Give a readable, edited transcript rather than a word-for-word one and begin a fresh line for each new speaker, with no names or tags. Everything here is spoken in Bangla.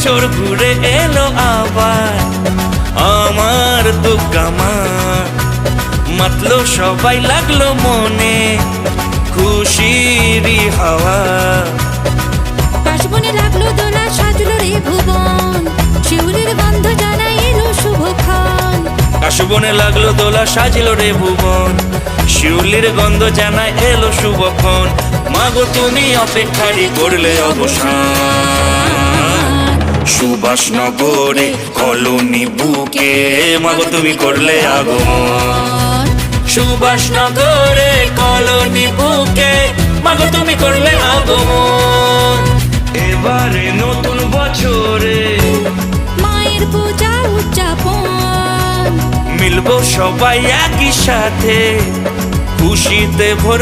বছর ঘুরে এলো আবার আমার দুর্গা মা। মাতলো সবাই লাগলো মনে খুশির হাওয়া।
কাশবনে লাগলো দোলা সাজলো রে ভুবন, শিউলির গন্ধ জানাই এলো শুভক্ষণ।
কাশবনে লাগলো দোলা সাজলো রে ভুবন, শিউলির গন্ধ জানায় এলো শুভক্ষণ। মাগো তুমি অপেক্ষারই করলে অবসান, সুভাষ নগরে কলোনি বুকে মাগো তুমি করলে আগমন। সুভাষ নগরে কলোনি বুকে মাগো তুমি করলে আগমন। এবারে নতুন বছরে
মায়ের পূজা উদযাপন,
মিলবো সবাই একই সাথে খুশিতে ভরবে